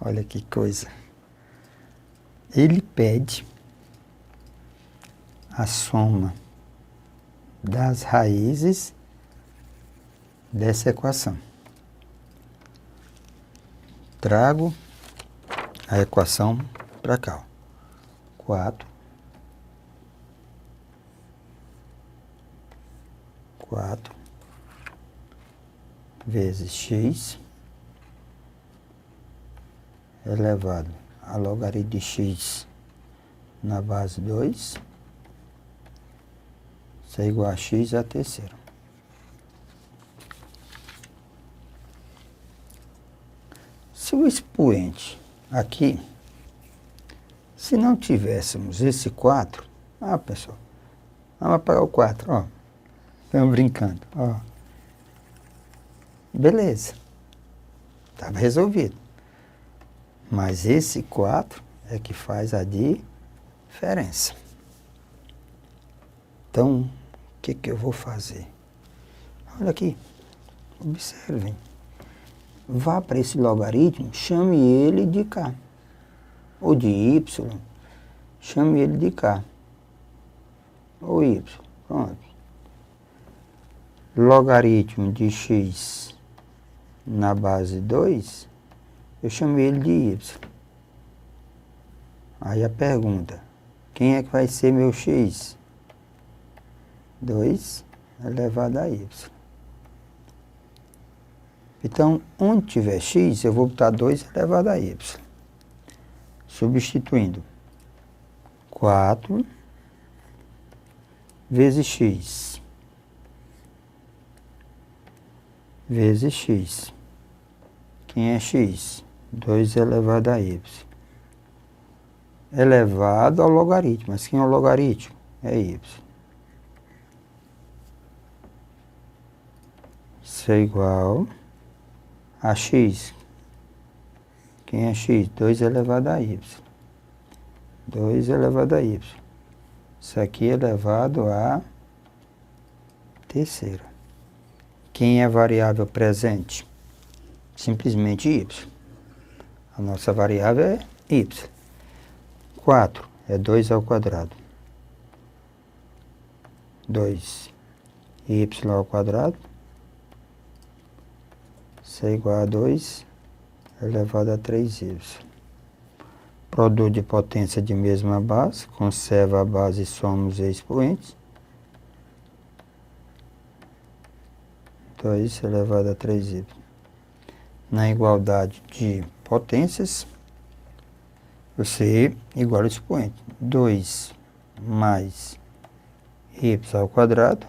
Olha que coisa. Ele pede a soma das raízes dessa equação. Trago a equação para cá. 4 vezes x elevado a logaritmo de x na base 2, isso é igual a x à terceira. Se o expoente aqui, se não tivéssemos esse 4, pessoal, vamos apagar o 4, ó. Estamos brincando, ó. Beleza. Estava resolvido. Mas esse 4 é que faz a diferença. Então, o que eu vou fazer? Olha aqui. Observem. Vá para esse logaritmo, chame ele de cá. Ou de y. Chame ele de cá. Ou y. Pronto. Logaritmo de x na base 2, eu chamei ele de y. Aí a pergunta, quem é que vai ser meu x? 2 elevado a y. Então, onde tiver x, eu vou botar 2 elevado a y. Substituindo. 4 vezes x. Vezes x. Quem é x? 2 elevado a y. Elevado ao logaritmo. Mas quem é o logaritmo? É y. Isso é igual a x. Quem é x? 2 elevado a y. 2 elevado a y. Isso aqui é elevado a terceira. Quem é a variável presente? Simplesmente y. A nossa variável é y. 4 é 2 ao quadrado. 2 y ao quadrado. Isso é igual a 2 elevado a 3y. Produto de potência de mesma base. Conserva a base e soma os expoentes. 2 elevado a 3y. Na igualdade de potências, você iguala o expoente. 2 mais y ao quadrado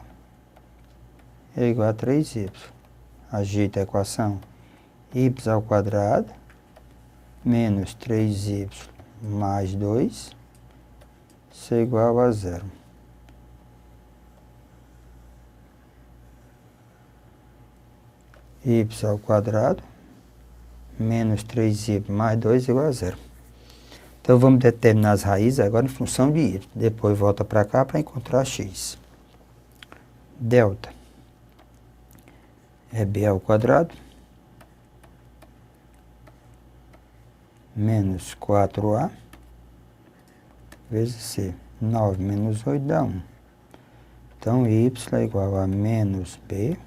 é igual a 3y. Ajeita a equação. Y ao quadrado menos 3y mais 2, isso é igual a 0. Y ao quadrado menos 3y mais 2 igual a 0. Então, vamos determinar as raízes agora em função de y. Depois volta para cá para encontrar x. Delta é b ao quadrado menos 4a vezes c. 9 menos 8 dá 1. Então, y é igual a menos b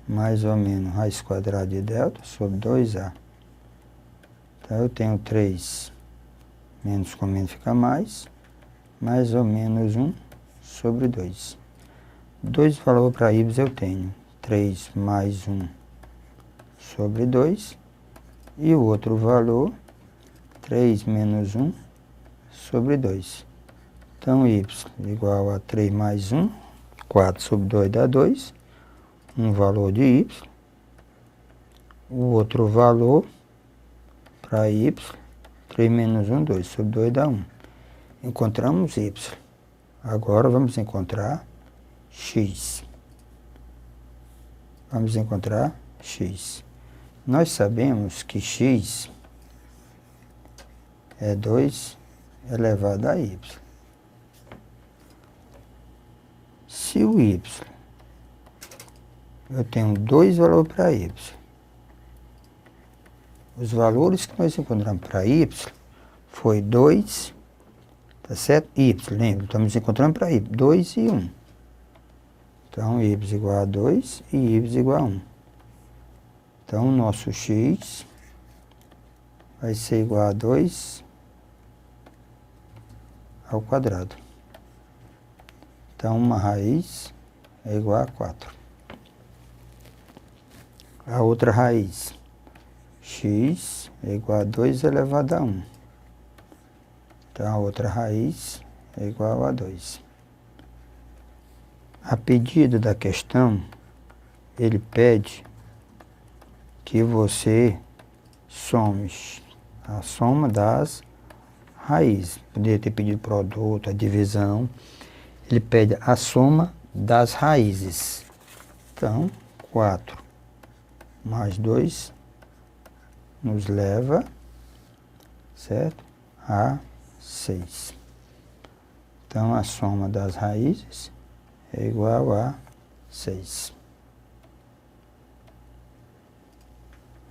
mais ou menos raiz quadrada de delta sobre 2a. Então, eu tenho 3 menos com menos fica mais ou menos 1 sobre 2. 2 valor para y eu tenho 3 mais 1 sobre 2. E o outro valor, 3 menos 1 sobre 2. Então, y igual a 3 mais 1, 4 sobre 2 dá 2. Um valor de y. O outro valor para y, 3 menos 1, 2 sobre 2 dá 1. Encontramos y. Agora vamos encontrar x. Vamos encontrar x. Nós sabemos que x é 2 elevado a y. Se o y, eu tenho 2 valores para y. Os valores que nós encontramos para y foi 2, tá certo? Y, lembra? Estamos encontrando para y 2 e 1. Então, y igual a 2 e y igual a 1. Então, o nosso x vai ser igual a 2 ao quadrado. Então, uma raiz é igual a 4. A outra raiz, x é igual a 2 elevado a 1. Então, a outra raiz é igual a 2. A pedido da questão, ele pede que você some a soma das raízes. Poderia ter pedido produto, a divisão. Ele pede a soma das raízes. Então, 4 mais 2 nos leva, certo? A 6. Então, a soma das raízes é igual a 6.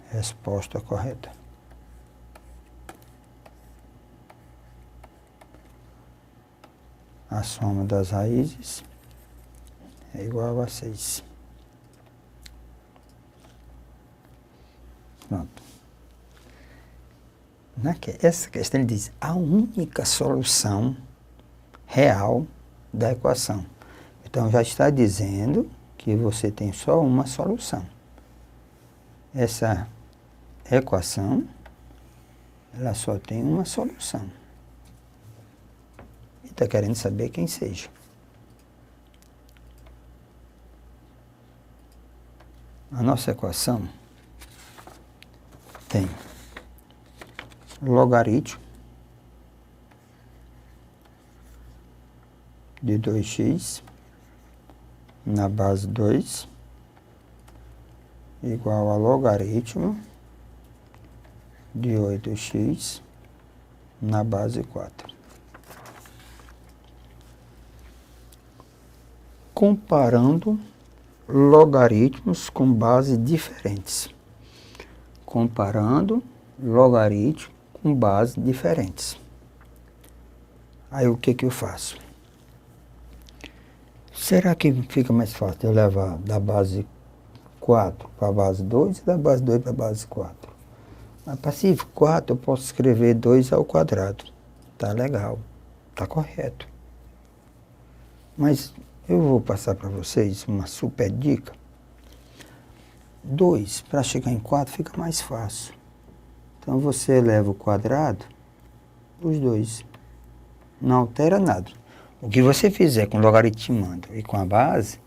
Resposta correta. A soma das raízes é igual a 6. Pronto. Essa questão ele diz a única solução real da equação. Então, já está dizendo que você tem só uma solução. Essa equação, ela só tem uma solução. E está querendo saber quem seja. A nossa equação tem logaritmo de 2x na base 2 igual a logaritmo de 8x na base 4. Comparando logaritmos com bases diferentes. Comparando logaritmo com bases diferentes. Aí o que eu faço? Será que fica mais fácil eu levar da base 4 para a base 2 e da base 2 para a base 4? Mas para se 4 eu posso escrever 2 ao quadrado. Tá legal, tá correto. Mas eu vou passar para vocês uma super dica. 2 para chegar em 4 fica mais fácil. Então você eleva o quadrado, os dois. Não altera nada. O que você fizer com o logaritmando e com a base,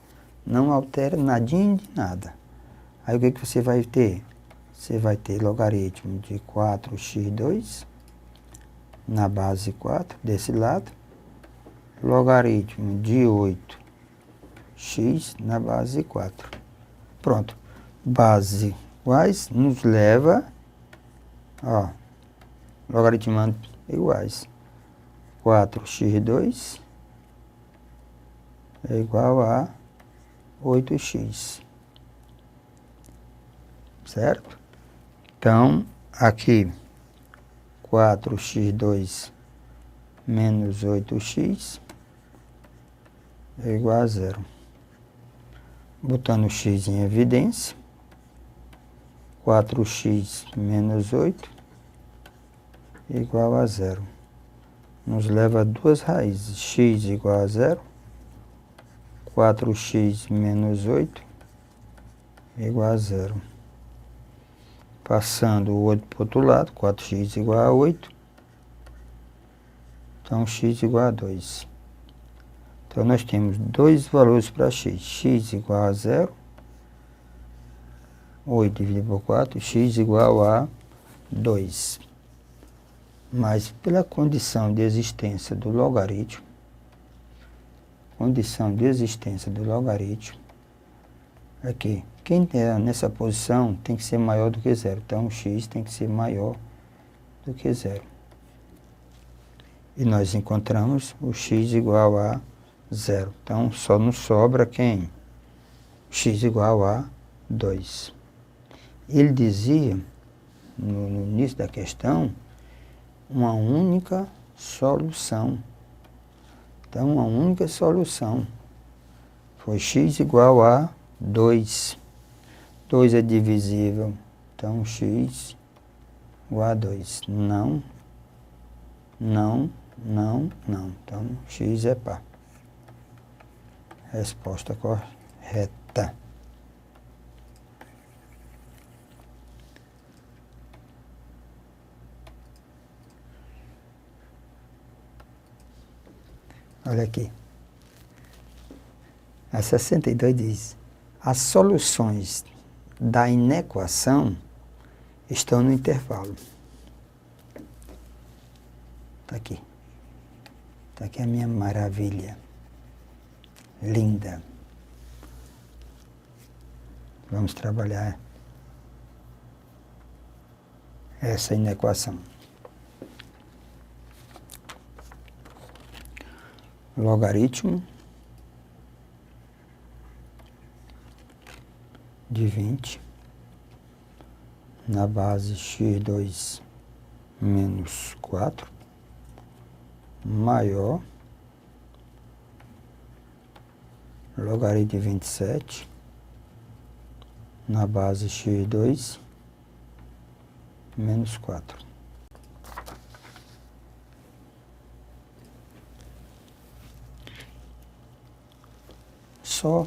não altera nadinha de nada. Aí o que você vai ter? Você vai ter logaritmo de 4x2 na base 4, desse lado. Logaritmo de 8x na base 4. Pronto. Base iguais nos leva, ó, logaritmando iguais. 4x2 é igual a 8x. Certo? Então, aqui, 4x2 menos 8x é igual a 0. Botando o x em evidência, 4x menos 8 é igual a 0. Nos leva a duas raízes, x igual a 0, 4x menos 8 é igual a 0. Passando o 8 para o outro lado, 4x igual a 8, então x igual a 2. Então nós temos dois valores para x, x igual a 0, 8 dividido por 4, x igual a 2. Mas pela condição de existência do logaritmo, aqui, quem está nessa posição tem que ser maior do que 0. Então, o x tem que ser maior do que 0. E nós encontramos o x igual a 0. Então, só nos sobra quem? X igual a 2. Ele dizia no início da questão, uma única solução. Então, uma única solução foi x igual a 2. 2 é divisível, então x igual a 2. Não. Então, x é par. Resposta correta. Olha aqui. A 62 diz: as soluções da inequação estão no intervalo. Está aqui. Está aqui a minha maravilha. Linda. Vamos trabalhar essa inequação. Logaritmo de 20 na base x2 menos 4 maior logaritmo de 27 na base x2 menos 4. Só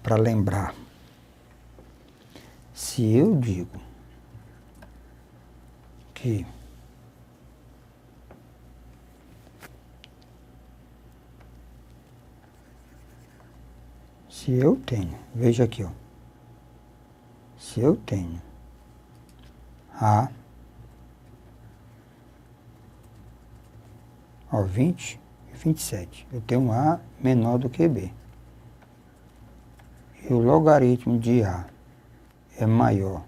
para lembrar, se eu digo que se eu tenho, veja aqui, ó, se eu tenho A, 20 e 27, eu tenho A menor do que B. E o logaritmo de A é maior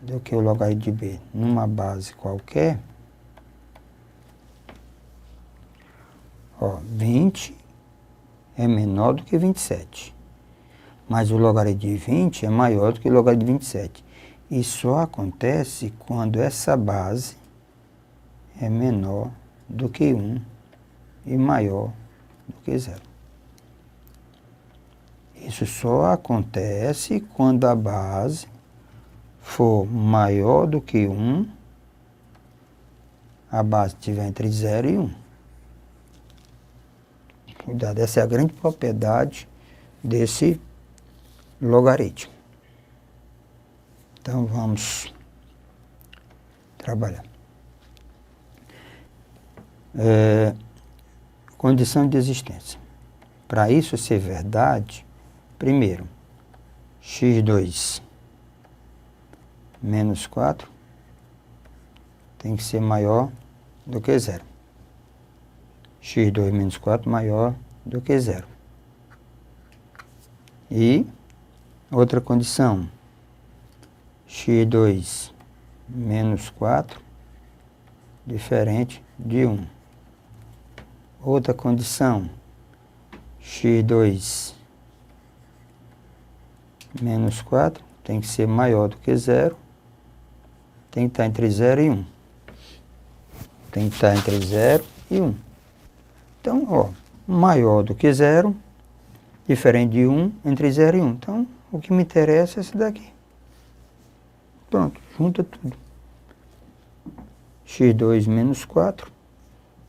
do que o logaritmo de B numa base qualquer, 20 é menor do que 27. Mas o logaritmo de 20 é maior do que o logaritmo de 27. E só acontece quando essa base é menor do que 1 e maior do que 0. Isso só acontece quando a base for maior do que 1, a base estiver entre 0 e 1. Cuidado, essa é a grande propriedade desse logaritmo. Então, vamos trabalhar. Condição de existência. Para isso ser verdade, primeiro, x2 menos 4 tem que ser maior do que 0. x2 menos 4 maior do que 0. E outra condição, x2 menos 4 diferente de 1. Outra condição, x2 menos 4 tem que ser maior do que 0, tem que estar entre 0 e 1. Tem que estar entre 0 e 1. Então, maior do que 0, diferente de 1, entre 0 e 1. Então, o que me interessa é esse daqui. Pronto, junta tudo. x2 menos 4,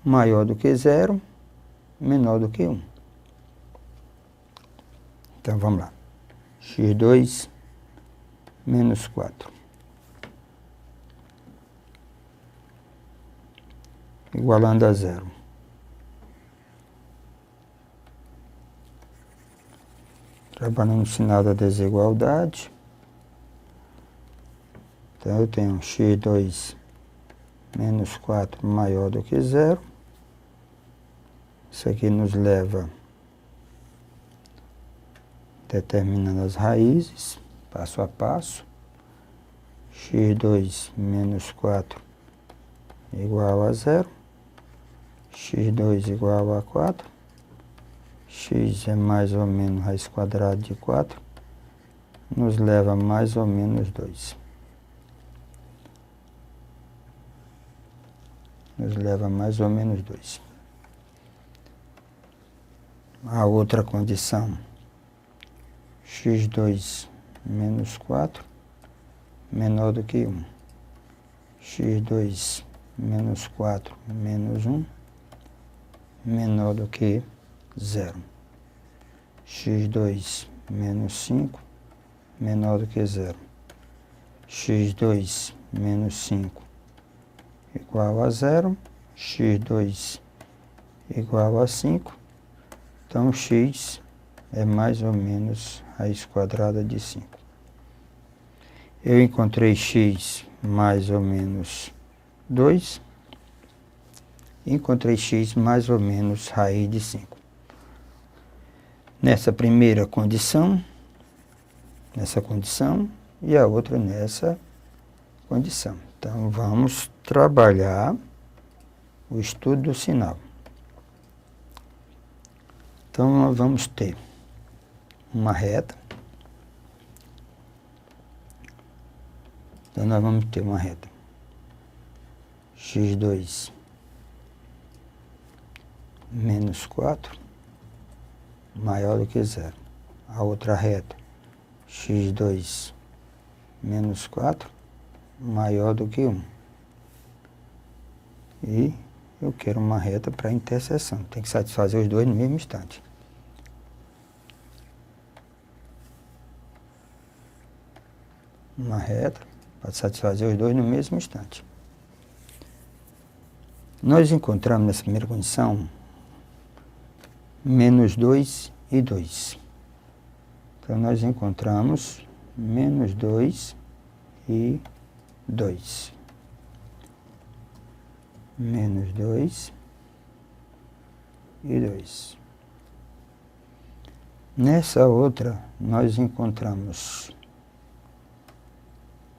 maior do que 0, menor do que 1. Então, vamos lá. x2 menos 4. Igualando a 0. Trabalhando no sinal da desigualdade. Então, eu tenho x2 menos 4 maior do que 0. Isso aqui nos leva determinando as raízes, passo a passo. x2 menos 4 igual a 0. x2 igual a 4. X é mais ou menos raiz quadrada de 4. nos leva a mais ou menos 2. Nos leva a mais ou menos 2. A outra condição, x2 menos 4, menor do que 1. x2 menos 4 menos 1, menor do que 0. x2 menos 5, menor do que 0. x2 menos 5 igual a 0. x2 igual a 5. Então, x é mais ou menos raiz quadrada de 5. Eu encontrei x mais ou menos 2. Encontrei x mais ou menos raiz de 5. Nessa primeira condição, e a outra nessa condição. Então, vamos trabalhar o estudo do sinal. Então, nós vamos ter uma reta. Então, nós vamos ter uma reta x2 menos 4 maior do que 0. A outra reta x2 menos 4 maior do que 1. E eu quero uma reta para interseção. Tem que satisfazer os dois no mesmo instante. Uma reta para satisfazer os dois no mesmo instante. Nós encontramos nessa primeira condição menos 2 e 2. Então, nós encontramos menos 2 e 2. Menos 2 e 2. Nessa outra, nós encontramos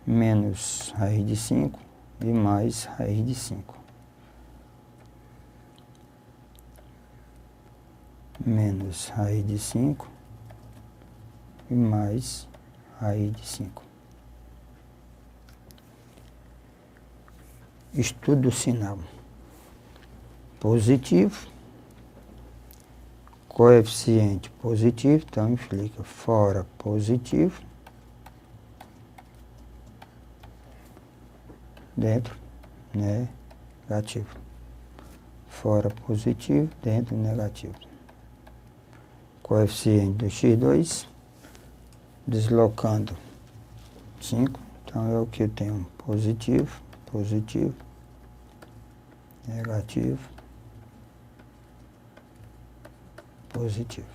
menos raiz de 5 e mais raiz de 5. Menos raiz de 5 e mais raiz de 5. Estudo do sinal. Positivo. Coeficiente positivo, então implica fora positivo, dentro negativo. Fora positivo, dentro negativo. Coeficiente do x2, deslocando 5, então é o que eu tenho positivo, positivo, negativo, positivo.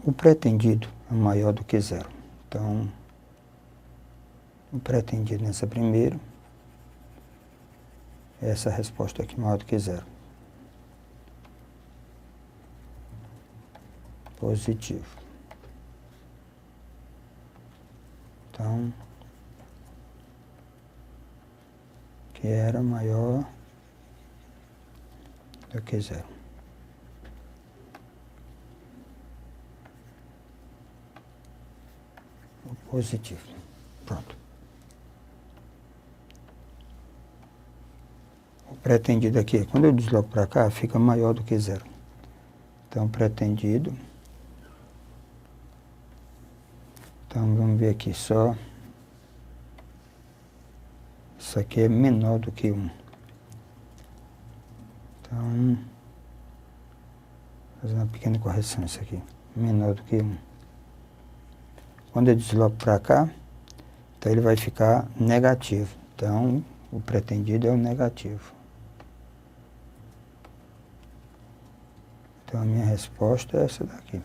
O pretendido é maior do que 0. Então, o pretendido nessa primeira, essa resposta aqui maior do que 0. Positivo. Então, que era maior do que 0. O positivo. Pronto. O pretendido aqui, quando eu desloco para cá, fica maior do que 0. Então, pretendido. Então, vamos ver aqui só. Isso aqui é menor do que 1. Então, fazer uma pequena correção isso aqui. Menor do que 1. Quando eu desloco para cá, então ele vai ficar negativo. Então, o pretendido é o negativo. Então, a minha resposta é essa daqui.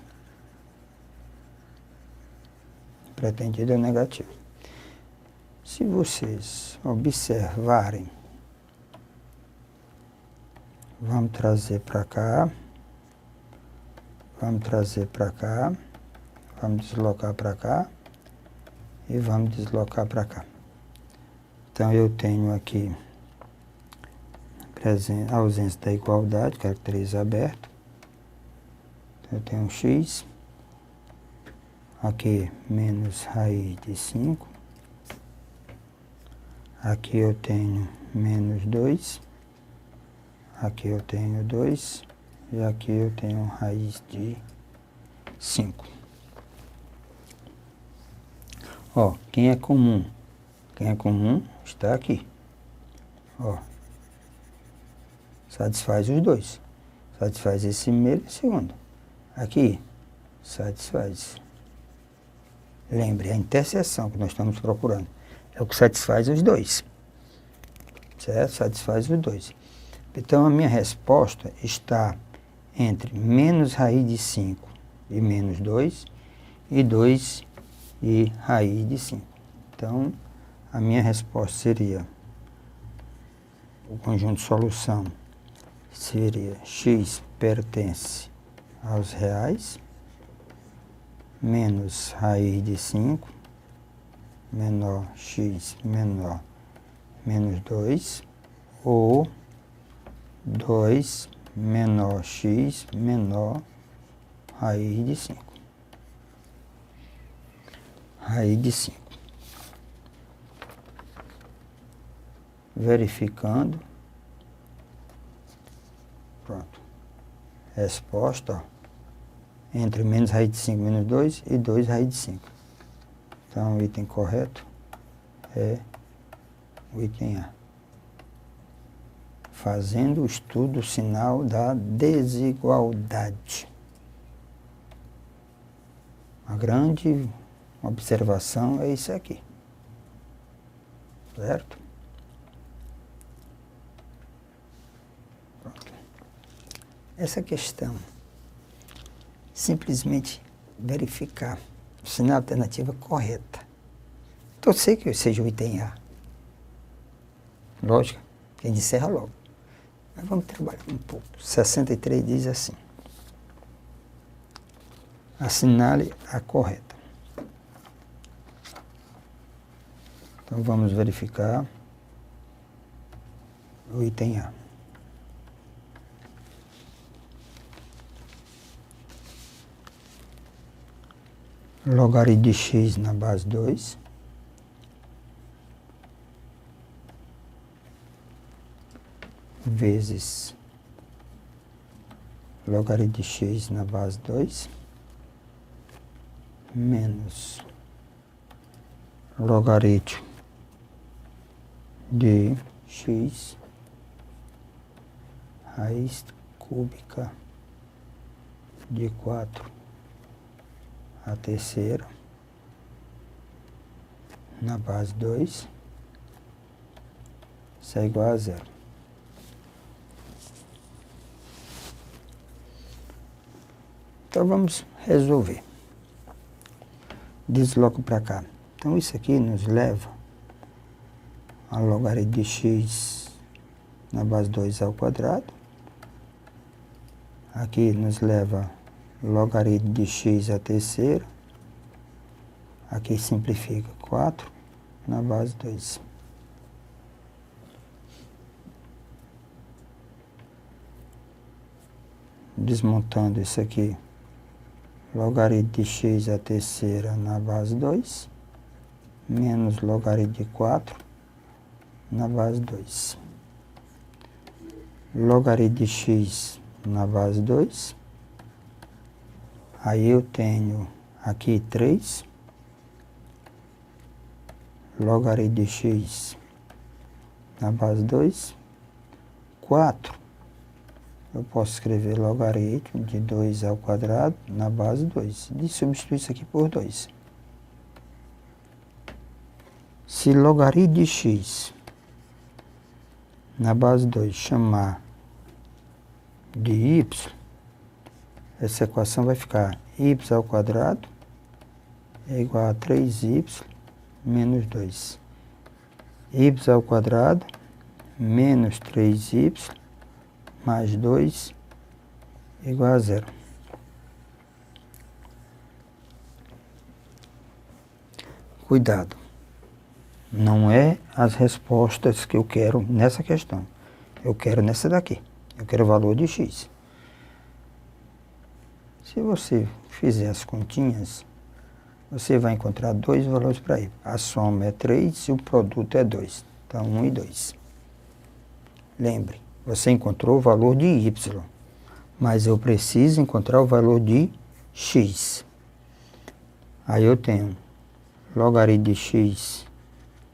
O pretendido é o negativo. Se vocês observarem, vamos trazer para cá, vamos trazer para cá, vamos deslocar para cá e vamos deslocar para cá. Então, eu tenho aqui a ausência da igualdade, caracteriza aberto. Eu tenho x, aqui menos raiz de 5, aqui eu tenho menos 2, aqui eu tenho 2, e aqui eu tenho raiz de 5. Ó, quem é comum? Quem é comum está aqui. Ó, satisfaz os dois. Satisfaz esse primeiro e esse segundo. Aqui, satisfaz. Lembre, a interseção que nós estamos procurando é o que satisfaz os dois. Certo? Satisfaz os dois. Então, a minha resposta está entre menos raiz de 5 e menos 2 e 2 e raiz de 5. Então, a minha resposta seria, o conjunto de solução seria x pertence aos reais, menos raiz de 5, menor x menor menos 2, ou 2 menor x menor raiz de 5. Raiz de 5. Verificando. Pronto. Resposta, ó, entre menos raiz de 5 menos 2 e 2 raiz de 5. Então, o item correto é o item A. Fazendo o estudo sinal da desigualdade. A grande observação é isso aqui. Certo? Pronto. Essa questão, simplesmente verificar o sinal de alternativa correta. Então, eu sei que seja o item A. Lógico, quem encerra logo. Mas vamos trabalhar um pouco. 63 diz assim. Assinale a correta. Então, vamos verificar o item A. Logaritmo de x na base 2. Vezes logaritmo de x na base 2 menos logaritmo de x raiz cúbica de 4 a terceira na base 2, isso é igual a 0. Então, vamos resolver. Desloco para cá. Então, isso aqui nos leva a logaritmo de x na base 2 ao quadrado. Aqui nos leva logaritmo de x à terceira. Aqui simplifica 4 na base 2. Desmontando isso aqui. Logaritmo de x à terceira na base 2, menos logaritmo de 4 na base 2. Logaritmo de x na base 2. Aí eu tenho aqui 3. Logaritmo de x na base 2. 4. Eu posso escrever logaritmo de 2 ao quadrado na base 2. E substituir isso aqui por 2. Se logaritmo de x na base 2 chamar de y, essa equação vai ficar y ao quadrado é igual a 3y menos 2. Y ao quadrado menos 3y mais 2 igual a 0. Cuidado. Não é as respostas que eu quero nessa questão. Eu quero nessa daqui. Eu quero o valor de x. Se você fizer as continhas, você vai encontrar dois valores para ir. A soma é 3 e o produto é 2. Então, 1 e 2. Lembre, você encontrou o valor de y, mas eu preciso encontrar o valor de x. Aí eu tenho logaritmo de x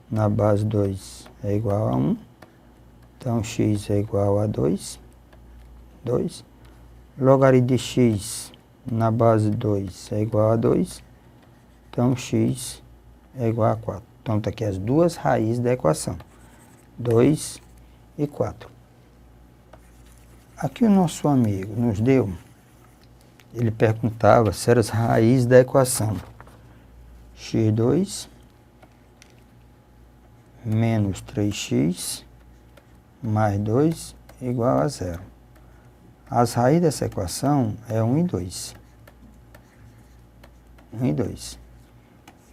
na base 2 é igual a 1. Então, x é igual a 2. Logaritmo de x na base 2 é igual a 2. Então, x é igual a 4. Então, está aqui as duas raízes da equação. 2 e 4. Aqui o nosso amigo nos deu, ele perguntava se eram as raízes da equação. x2 menos 3x mais 2 igual a 0. As raízes dessa equação é 1 e 2. 1 e 2.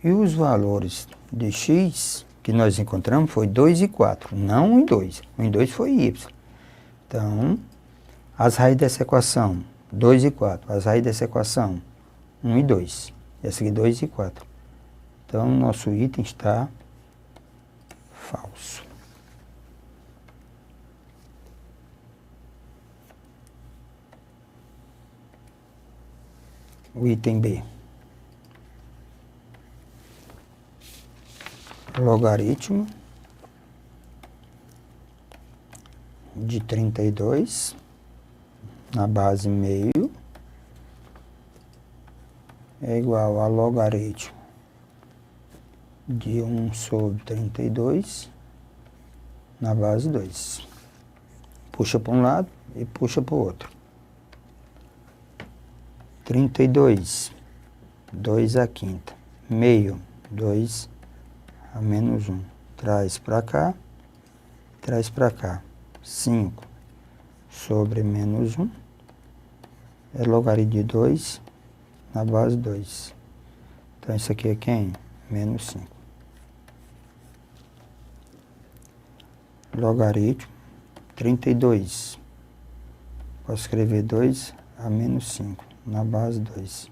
E os valores de x que nós encontramos foi 2 e 4, não 1 e 2. 1 e 2 foi y. Então, as raízes dessa equação, 2 e 4. As raízes dessa equação, 1 e 2. Essa aqui, 2 e 4. Então, nosso item está falso. O item B. Logaritmo de 32 na base meio é igual a logaritmo de 1 sobre 32 na base 2. Puxa para um lado e puxa para o outro. 32, 2 à quinta. Meio, 2 a menos 1. Traz para cá, traz para cá. 5 sobre menos 1 é logaritmo de 2 na base 2. Então, isso aqui é quem? Menos 5. Logaritmo 32. Posso escrever 2 a menos 5 na base 2.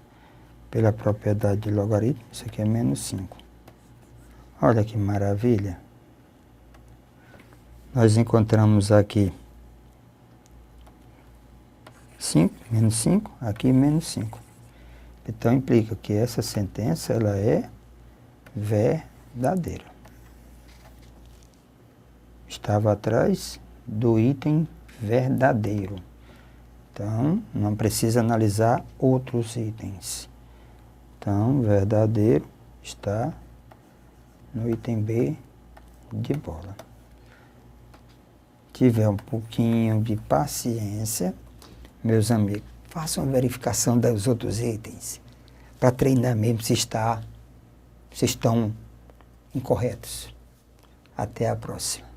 Pela propriedade de logaritmo, isso aqui é menos 5. Olha que maravilha. Nós encontramos aqui 5, menos 5, aqui menos 5. Então, implica que essa sentença ela é verdadeira. Estava atrás do item verdadeiro. Então, não precisa analisar outros itens. Então, verdadeiro está no item B de bola. Tiver um pouquinho de paciência, meus amigos, façam a verificação dos outros itens, para treinar mesmo se estão incorretos. Até a próxima.